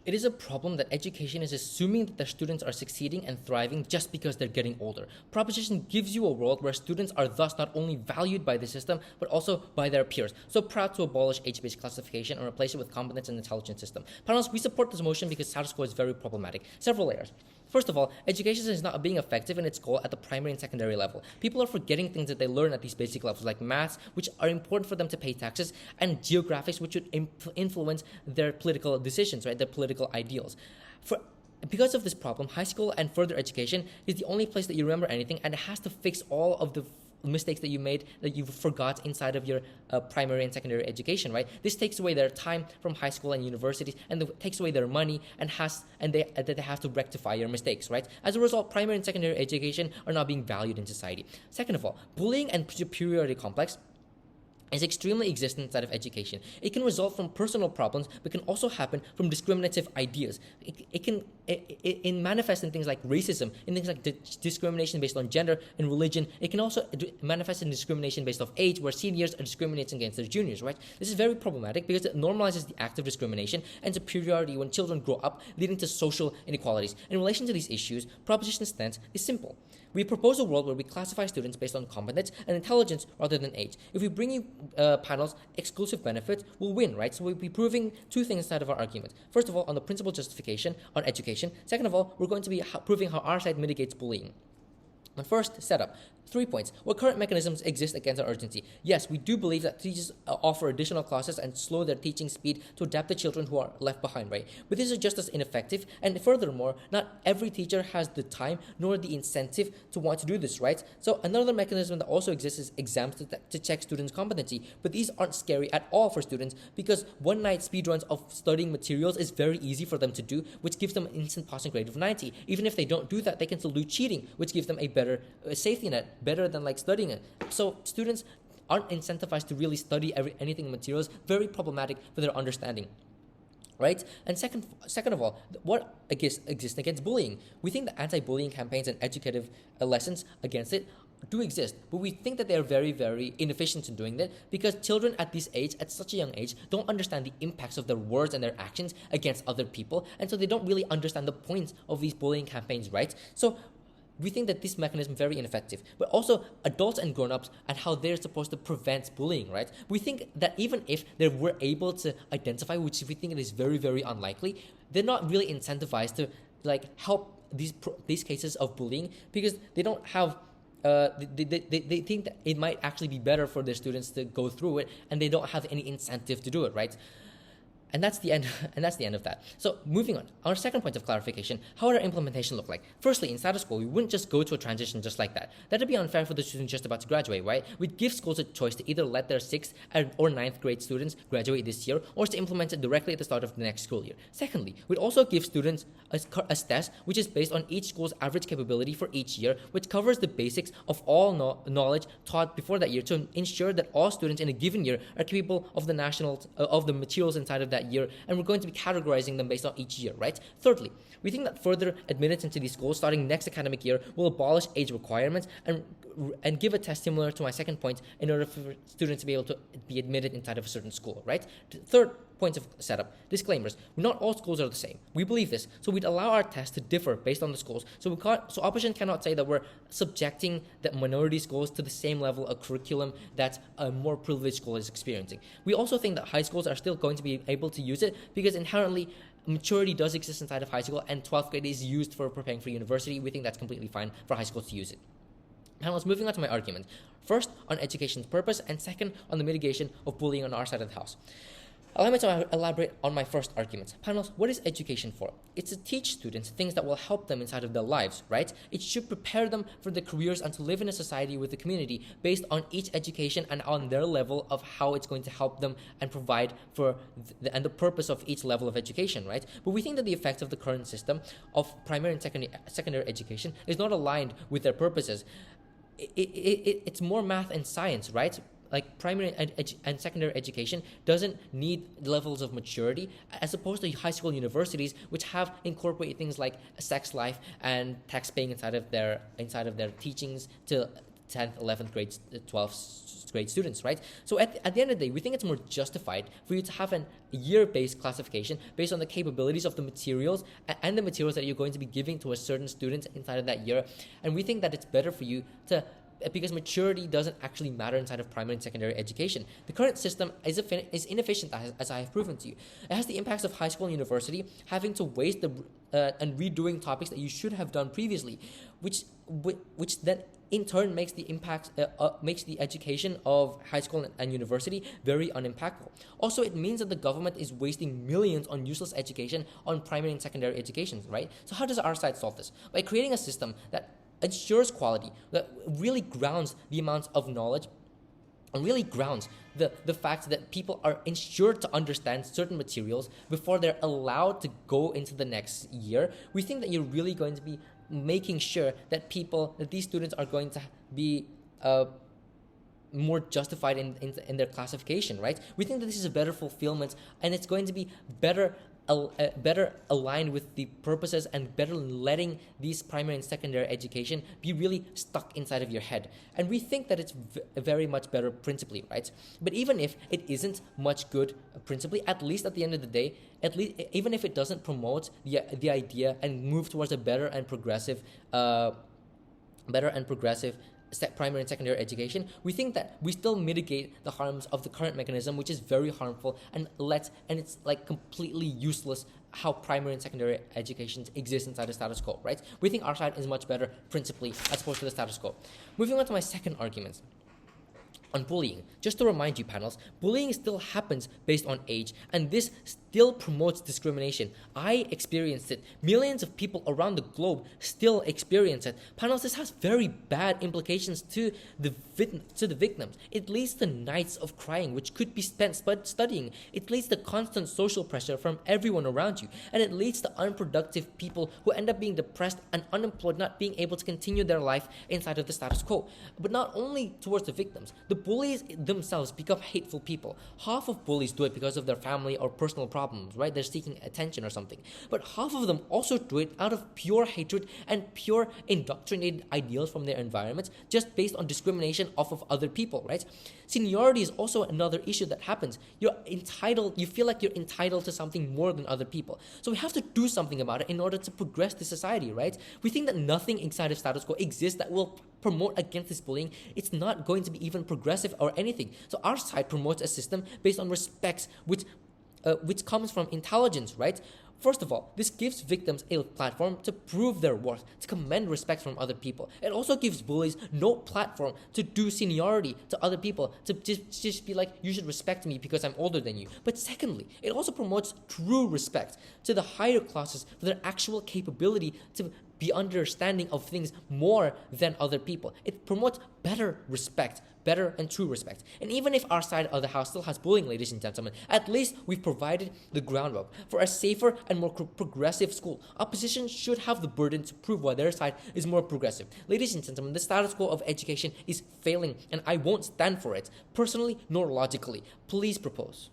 It is a problem that education is assuming that their students are succeeding and thriving just because they're getting older. Proposition gives you a world where students are thus not only valued by the system, but also by their peers. So proud to abolish age-based classification and replace it with competence and intelligence system. Panelists, we support this motion because status quo is very problematic. Several layers. First of all, education is not being effective in its goal at the primary and secondary level. People are forgetting things that they learn at these basic levels, like maths, which are important for them to pay taxes, and geographics, which would influence their political decisions, right? Their political ideals. Because of this problem, high school and further education is the only place that you remember anything, and it has to fix all of the mistakes that you made, that you forgot inside of your primary and secondary education, right? This takes away their time from high school and universities, and takes away their money, and they have to rectify your mistakes, right? As a result, primary and secondary education are not being valued in society. Second of all, bullying and superiority complex is extremely existent inside of education. It can result from personal problems, but can also happen from discriminative ideas. It can manifest in things like racism, in things like discrimination based on gender and religion. It can also manifest in discrimination based off age, where seniors are discriminating against their juniors, right? This is very problematic because it normalizes the act of discrimination and superiority when children grow up, leading to social inequalities. In relation to these issues, Proposition's stance is simple. We propose a world where we classify students based on competence and intelligence rather than age. If we bring you panels exclusive benefits, we'll win, right? So we'll be proving two things inside of our argument. First of all, on the principal justification on education. Second of all, we're going to be proving how our side mitigates bullying. And first, setup. 3 points. What current mechanisms exist against our urgency? Yes, we do believe that teachers offer additional classes and slow their teaching speed to adapt to children who are left behind, right? But this is just as ineffective, and furthermore, not every teacher has the time nor the incentive to want to do this, right? So another mechanism that also exists is exams to check students' competency, but these aren't scary at all for students because one-night speedruns of studying materials is very easy for them to do, which gives them an instant passing grade of 90. Even if they don't do that, they can still do cheating, which gives them a better safety net, better than like studying it. So students aren't incentivized to really study anything in materials. Very problematic for their understanding, right? And second of all, what exists against bullying? We think that anti-bullying campaigns and educative lessons against it do exist, but we think that they are very, very inefficient in doing that because children at this age, at such a young age, don't understand the impacts of their words and their actions against other people, and so they don't really understand the points of these bullying campaigns, right? So we think that this mechanism is very ineffective, but also adults and grown-ups and how they're supposed to prevent bullying, right? We think that even if they were able to identify, which we think it is very, very unlikely, they're not really incentivized to like help these cases of bullying because they don't have they think that it might actually be better for their students to go through it, and they don't have any incentive to do it, right? And that's the end. And that's the end of that. So moving on, our second point of clarification: how would our implementation look like? Firstly, in status quo, we wouldn't just go to a transition just like that. That'd be unfair for the students just about to graduate, right? We'd give schools a choice to either let their 6th or 9th grade students graduate this year, or to implement it directly at the start of the next school year. Secondly, we'd also give students a test which is based on each school's average capability for each year, which covers the basics of all knowledge taught before that year to ensure that all students in a given year are capable of the materials inside of that year, and we're going to be categorizing them based on each year, right? Thirdly, we think that further admittance into these schools starting next academic year will abolish age requirements and give a test similar to my second point in order for students to be able to be admitted inside of a certain school, right? Third point of setup, disclaimers. Not all schools are the same. We believe this, so we'd allow our tests to differ based on the schools. So opposition cannot say that we're subjecting the minority schools to the same level of curriculum that a more privileged school is experiencing. We also think that high schools are still going to be able to use it because inherently maturity does exist inside of high school, and 12th grade is used for preparing for university. We think that's completely fine for high schools to use it. Now, let's moving on to my argument. First, on education's purpose, and second, on the mitigation of bullying on our side of the house. Allow me to elaborate on my first argument. Panels, what is education for? It's to teach students things that will help them inside of their lives, right? It should prepare them for their careers and to live in a society with a community based on each education and on their level of how it's going to help them and provide for the purpose of each level of education, right? But we think that the effects of the current system of primary and secondary education is not aligned with their purposes. It's more math and science, right? Like primary and secondary education doesn't need levels of maturity as opposed to high school universities, which have incorporated things like sex life and tax paying inside of their teachings to 10th, 11th grade, 12th grade students, right? So at the end of the day, we think it's more justified for you to have an year-based classification based on the capabilities of the materials and the materials that you're going to be giving to a certain student inside of that year. And we think that it's better for you to, because maturity doesn't actually matter inside of primary and secondary education. The current system is inefficient, as I have proven to you. It has the impacts of high school and university, having to waste and redoing topics that you should have done previously, which then in turn makes the education of high school and university very unimpactful. Also, it means that the government is wasting millions on useless education on primary and secondary education, right? So how does our side solve this? By creating a system that ensures quality, that really grounds the amounts of knowledge and really grounds the fact that people are ensured to understand certain materials before they're allowed to go into the next year. We think that you're really going to be making sure that these students are going to be more justified in their classification, right? We think that this is a better fulfillment, and it's going to be better aligned with the purposes and better letting these primary and secondary education be really stuck inside of your head. And we think that it's very much better principally, right? But even if it isn't much good principally, at least at the end of the day, even if it doesn't promote the idea and move towards a better and progressive primary and secondary education, we think that we still mitigate the harms of the current mechanism, which is very harmful and it's like completely useless how primary and secondary education exists inside the status quo, right? We think our side is much better principally as opposed to the status quo. Moving on to my second argument on bullying. Just to remind you, panels, bullying still happens based on age, and this still promotes discrimination. I experienced it. Millions of people around the globe still experience it. Panels, this has very bad implications to the victims. It leads to nights of crying, which could be spent studying. It leads to constant social pressure from everyone around you, and it leads to unproductive people who end up being depressed and unemployed, not being able to continue their life inside of the status quo. But not only towards the victims, the bullies themselves become hateful people. Half of bullies do it because of their family or personal problems, right? They're seeking attention or something. But half of them also do it out of pure hatred and pure indoctrinated ideals from their environments, just based on discrimination off of other people, right? Seniority is also another issue that happens. You feel like you're entitled to something more than other people. So we have to do something about it in order to progress the society, right? We think that nothing inside of status quo exists that will promote against this bullying. It's not going to be even progressive or anything. So our side promotes a system based on respect, which comes from intelligence, right? First of all, this gives victims a platform to prove their worth, to command respect from other people. It also gives bullies no platform to do seniority to other people, to just be like, you should respect me because I'm older than you. But secondly, it also promotes true respect to the higher classes for their actual capability to be understanding of things more than other people. It promotes better respect, better and true respect. And even if our side of the house still has bullying, ladies and gentlemen, at least we've provided the groundwork for a safer and more progressive school. Opposition should have the burden to prove why their side is more progressive. Ladies and gentlemen, the status quo of education is failing, and I won't stand for it, personally nor logically. Please propose.